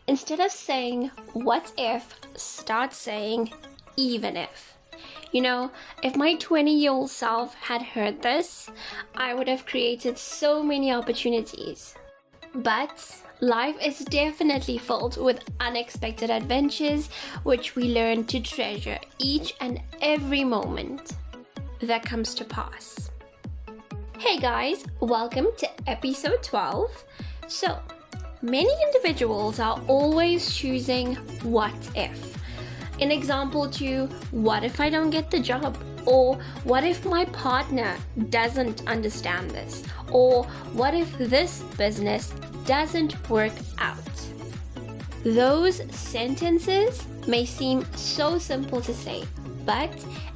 Instead of saying, what if, start saying, even if. You know, if my 20-year-old self had heard this, I would have created so many opportunities. But life is definitely filled with unexpected adventures, which we learn to treasure each and every moment that comes to pass. Hey guys, welcome to episode 12. So, many individuals are always choosing what if. An example to what if I don't get the job? Or what if my partner doesn't understand this? Or what if this business doesn't work out? Those sentences may seem so simple to say, but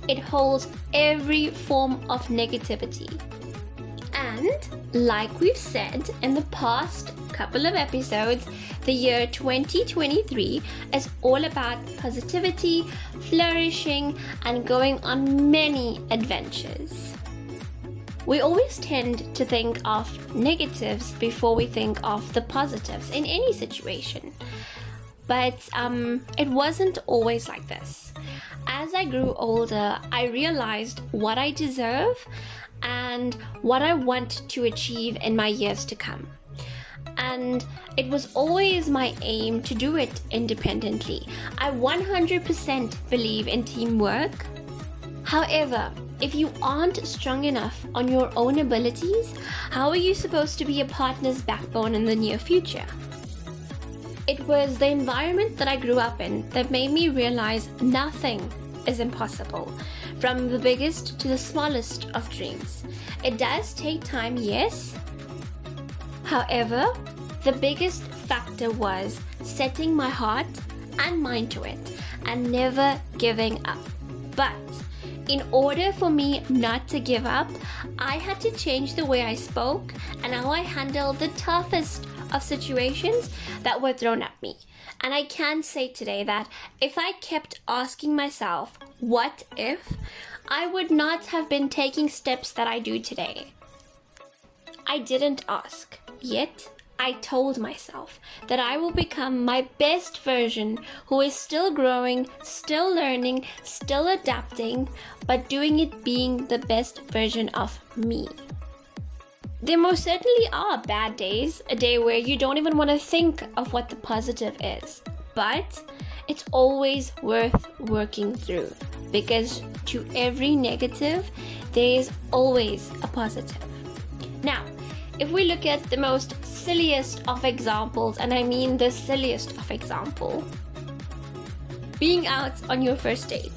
it holds every form of negativity. And like we've said in the past couple of episodes, the year 2023 is all about positivity, flourishing, and going on many adventures. We always tend to think of negatives before we think of the positives in any situation. But it wasn't always like this. As I grew older, I realized what I deserve and what I want to achieve in my years to come. And it was always my aim to do it independently. I 100% believe in teamwork. However, if you aren't strong enough on your own abilities, how are you supposed to be a partner's backbone in the near future? It was the environment that I grew up in that made me realize nothing is impossible, from the biggest to the smallest of dreams. It does take time, yes. However, the biggest factor was setting my heart and mind to it and never giving up. But in order for me not to give up, I had to change the way I spoke and how I handled the toughest of situations that were thrown at me. And I can say today that if I kept asking myself, what if, I would not have been taking steps that I do today. I didn't ask, yet I told myself that I will become my best version who is still growing, still learning, still adapting, but doing it being the best version of me. There most certainly are bad days, a day where you don't even want to think of what the positive is, but it's always worth working through, because to every negative, there is always a positive. Now, if we look at the most silliest of examples, and I mean the silliest of example, being out on your first date.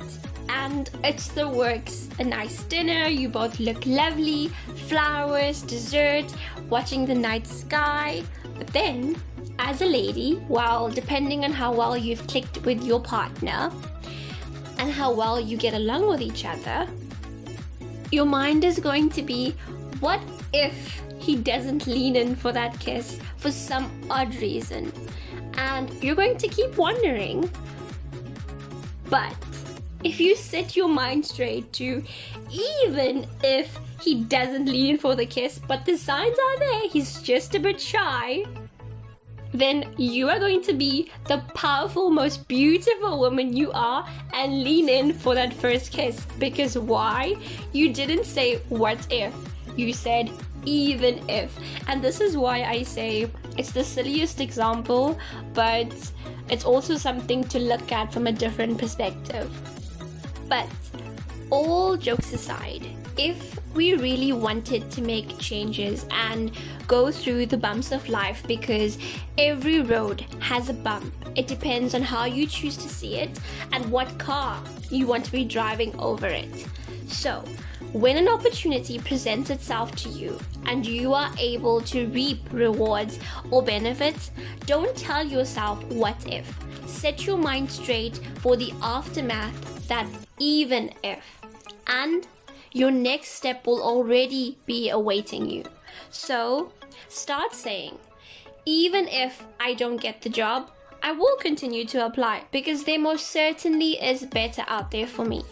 And it's the works, a nice dinner, you both look lovely, flowers, dessert, watching the night sky. But then, as a lady, well, depending on how well you've clicked with your partner and how well you get along with each other, your mind is going to be, what if he doesn't lean in for that kiss for some odd reason? And you're going to keep wondering. But if you set your mind straight to, even if he doesn't lean in for the kiss, but the signs are there, he's just a bit shy, then you are going to be the powerful, most beautiful woman you are and lean in for that first kiss. Because why? You didn't say what if, you said even if. And this is why I say it's the silliest example, but it's also something to look at from a different perspective. But all jokes aside, if we really wanted to make changes and go through the bumps of life, because every road has a bump, it depends on how you choose to see it and what car you want to be driving over it. So, when an opportunity presents itself to you and you are able to reap rewards or benefits, don't tell yourself what if. Set your mind straight for the aftermath, that even if, and your next step will already be awaiting you. So start saying, even if I don't get the job, I will continue to apply, because there most certainly is better out there for me.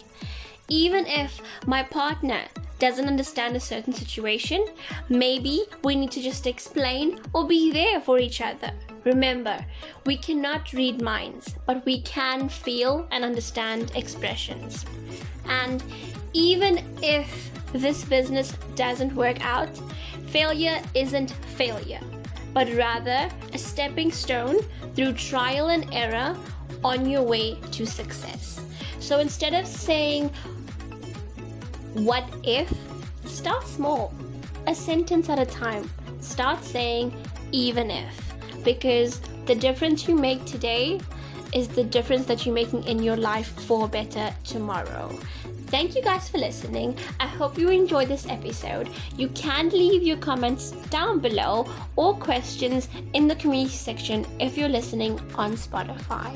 Even if my partner doesn't understand a certain situation, maybe we need to just explain or be there for each other. Remember, we cannot read minds, but we can feel and understand expressions. And even if this business doesn't work out, failure isn't failure, but rather a stepping stone through trial and error on your way to success. So instead of saying, what if, start small, a sentence at a time. Start saying, even if, because the difference you make today is the difference that you're making in your life for better tomorrow. Thank you guys for listening. I hope you enjoyed this episode. You can leave your comments down below or questions in the community section if you're listening on Spotify.